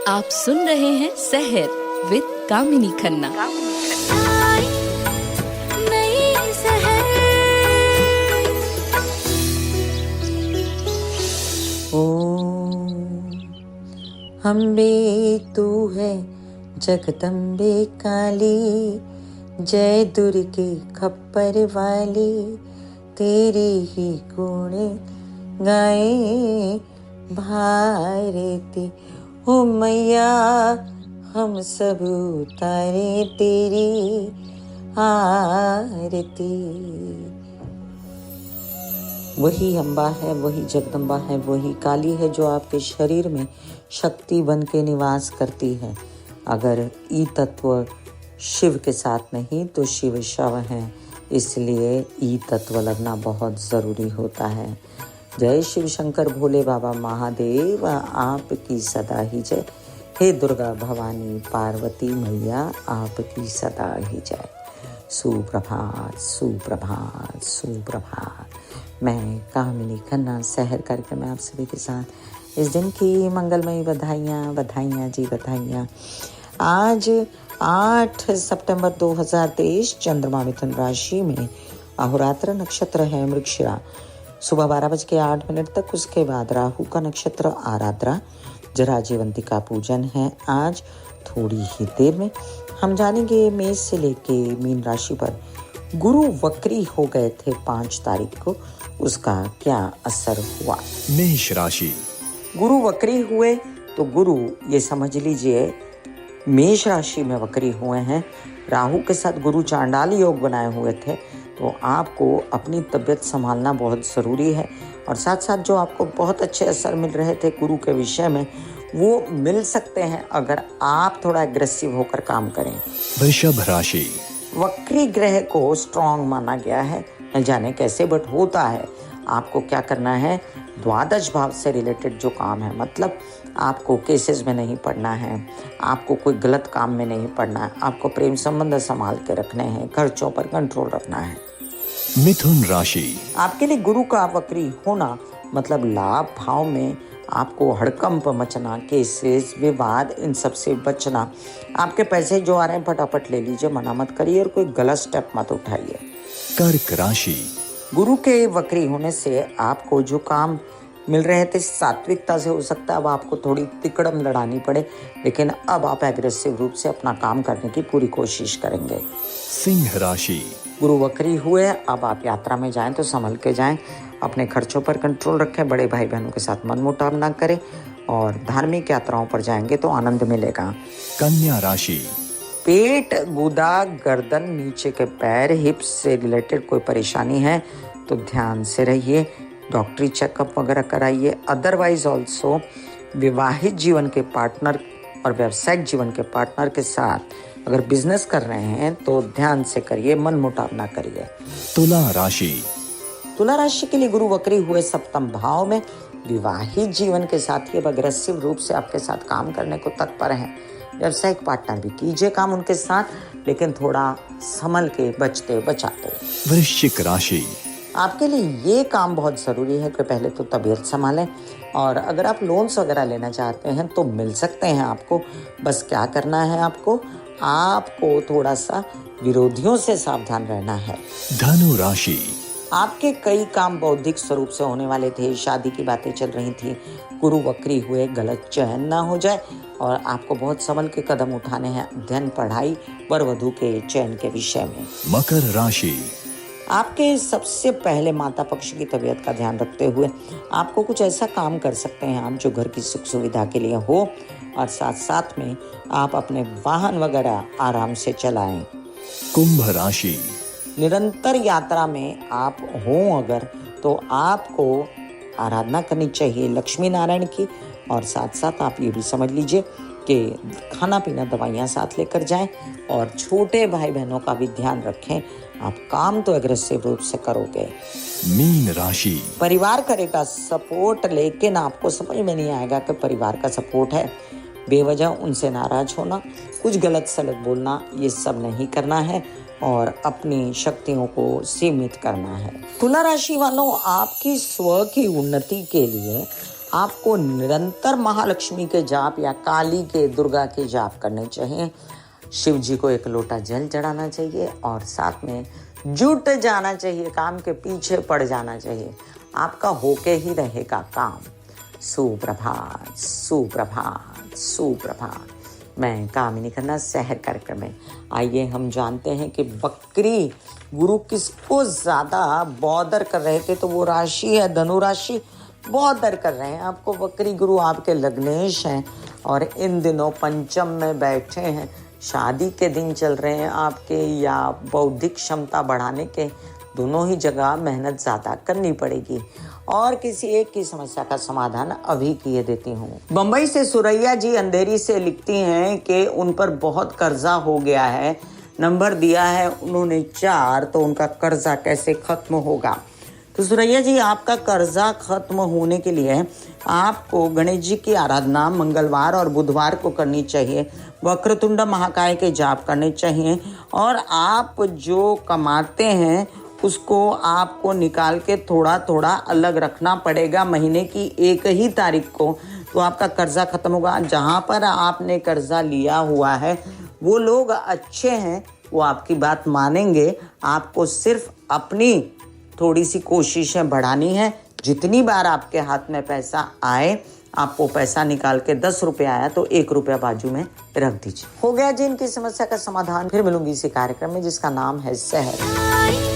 आप सुन रहे हैं सहर विद कामिनी खन्ना। नई सहर। ओम अम्बे तू है जगदम्बे काली, जय दुर्गे खप्पर वाली, तेरी ही गुण गाए भारती। ओ मैया हम सब उतारे तेरी आरती। वही अम्बा है, वही जगदम्बा है, वही काली है जो आपके शरीर में शक्ति बन के निवास करती है। अगर ई तत्व शिव के साथ नहीं तो शिव शव है, इसलिए ई तत्व लगना बहुत ज़रूरी होता है। जय शिव शंकर भोले बाबा महादेव, आपकी सदा ही जय। हे दुर्गा भवानी पार्वती मैया, आपकी सदा ही जय। सुप्रभात सुप्रभात सुप्रभात। मैं कामिनी खन्ना सहर कार्यक्रम में आप सभी के साथ इस दिन की मंगलमयी बधाइयाँ जी बधाइयाँ। आज 8 सितंबर 2023, चंद्रमा मिथुन राशि में, अहोरात्र नक्षत्र है मृगशिरा, सुबह 12:08 तक। उसके बाद राहु का नक्षत्र आराद्रा, जराजीवंती का पूजन है। आज थोड़ी ही देर में हम जानेंगे मेष से लेके मीन राशि पर गुरु वक्री हो गए थे 5 तारीख को, उसका क्या असर हुआ। मेष राशि। गुरु वक्री हुए तो गुरु ये समझ लीजिए मेष राशि में वक्री हुए हैं। राहु के साथ गुरु चांडाल योग बनाए हुए थे, तो आपको अपनी तबीयत संभालना बहुत ज़रूरी है। और साथ साथ जो आपको बहुत अच्छे असर मिल रहे थे गुरु के विषय में, वो मिल सकते हैं अगर आप थोड़ा एग्रेसिव होकर काम करें। वृषभ राशि। वक्री ग्रह को स्ट्रॉन्ग माना गया है, न जाने कैसे बट होता है। आपको क्या करना है, द्वादश भाव से रिलेटेड जो काम है, मतलब आपको केसेस में नहीं पड़ना है, आपको कोई गलत काम में नहीं पड़ना है, आपको प्रेम संबंध संभाल के रखने हैं, खर्चों पर कंट्रोल रखना है। मिथुन राशि। आपके लिए गुरु का वक्री होना मतलब लाभ भाव में आपको हड़कंप मचना, केसेस विवाद, इन सब से बचना। आपके पैसे जो आ रहे हैं फटाफट ले लीजिए, मना मत करिए और कोई गलत स्टेप मत उठाइए। कर्क राशि। गुरु के वक्री होने से आपको जो काम मिल रहे थे सात्विकता से, हो सकता है अब आपको थोड़ी तिकड़म लड़ानी पड़े, लेकिन अब आप एग्रेसिव रूप से अपना काम करने की पूरी कोशिश करेंगे। सिंह राशि। गुरु वक्री हुए, अब आप यात्रा में जाएं तो संभल के जाएं, अपने खर्चों पर कंट्रोल रखें, बड़े भाई बहनों के साथ मनमुटाव ना करें, और धार्मिक यात्राओं पर जाएंगे तो आनंद मिलेगा। कन्या राशि। पेट, गुदा, गर्दन, नीचे के पैर, हिप्स से रिलेटेड कोई परेशानी है तो ध्यान से रहिए, डॉक्टरी चेकअप वगैरह कराइए। अदरवाइज ऑल्सो विवाहित जीवन के पार्टनर और व्यावसायिक जीवन के पार्टनर के साथ अगर बिजनेस कर रहे हैं तो ध्यान से करिए, मन मुटाव ना करिए। तुला राशि। तुला राशि के लिए गुरु वक्री हुए सप्तम भाव में, विवाहित जीवन के साथ ही अब अग्रेसिव रूप से आपके साथ काम करने को तत्पर हैं। व्यावसायिक पार्टनर भी कीजिए काम उनके साथ, लेकिन थोड़ा संभल के, बचते बचाते। वृश्चिक राशि। आपके लिए ये काम बहुत ज़रूरी है कि पहले तो तबीयत संभालें, और अगर आप लोन्स वगैरह लेना चाहते हैं तो मिल सकते हैं आपको। बस क्या करना है, आपको थोड़ा सा विरोधियों से सावधान रहना है। धनु राशि। आपके कई काम बौद्धिक स्वरूप से होने वाले थे, शादी की बातें चल रही थी, गुरु वक्री हुए, गलत चयन ना हो जाए, और आपको बहुत संभल के कदम उठाने हैं अध्ययन, पढ़ाई, वर वधू के चयन के विषय में। मकर राशि। आपके सबसे पहले माता पक्ष की तबीयत का ध्यान रखते हुए आपको कुछ ऐसा काम कर सकते हैं आप जो घर की सुख सुविधा के लिए हो, और साथ साथ में आप अपने वाहन वगैरह आराम से चलाएं। कुंभ राशि। निरंतर यात्रा में आप हों अगर, तो आपको आराधना करनी चाहिए लक्ष्मी नारायण की, और साथ साथ आप ये भी समझ लीजिए कि खाना पीना दवाइयाँ साथ लेकर जाएं, और छोटे भाई बहनों का भी ध्यान रखें। आप काम तो एग्रेसिव रूप से करोगे। मीन राशि। परिवार करेगा सपोर्ट, लेकिन आपको समझ में नहीं आएगा कि परिवार का सपोर्ट है। बेवजह उनसे नाराज होना, कुछ गलत सलत बोलना, ये सब नहीं करना है, और अपनी शक्तियों को सीमित करना है। तुला राशि वालों, आपकी स्व की उन्नति के लिए आपको निरंतर महालक्ष्मी के जाप या काली के, दुर्गा के जाप करने चाहिए। शिव जी को एक लोटा जल चढ़ाना चाहिए और साथ में जुट जाना चाहिए, काम के पीछे पड़ जाना चाहिए। आपका होके ही रहेगा काम। सुप्रभात, सुप्रभात, सुप्रभात। मैं कामिनी खन्ना, सहर कार्यक्रम में। आइए हम जानते हैं कि बकरी गुरु किसको ज्यादा बॉदर कर रहे थे, तो वो राशि है धनु राशि। बॉदर कर रहे हैं आपको बकरी गुरु, आपके लग्नेश हैं और इन दिनों पंचम में बैठे हैं। शादी के दिन चल रहे हैं आपके, या बौद्धिक क्षमता बढ़ाने के, दोनों ही जगह मेहनत ज़्यादा करनी पड़ेगी। और किसी एक की समस्या का समाधान अभी किए देती हूँ। बम्बई से सुरैया जी अंधेरी से लिखती हैं कि उन पर बहुत कर्जा हो गया है। नंबर दिया है उन्होंने 4, तो उनका कर्जा कैसे खत्म होगा। तो सुरैया जी, आपका कर्जा खत्म होने के लिए आपको गणेश जी की आराधना मंगलवार और बुधवार को करनी चाहिए। वक्रतुंड महाकाय के जाप करने चाहिए और आप जो कमाते हैं उसको आपको निकाल के थोड़ा थोड़ा अलग रखना पड़ेगा महीने की 1 ही तारीख को, तो आपका कर्जा खत्म होगा। जहाँ पर आपने कर्जा लिया हुआ है वो लोग अच्छे हैं, वो आपकी बात मानेंगे। आपको सिर्फ अपनी थोड़ी सी कोशिशें बढ़ानी है। जितनी बार आपके हाथ में पैसा आए, आपको पैसा निकाल के 10 रुपये आया तो 1 रुपया बाजू में रख दीजिए। हो गया जी इनकी समस्या का समाधान। फिर मिलूंगी इसी कार्यक्रम में जिसका नाम है सहर।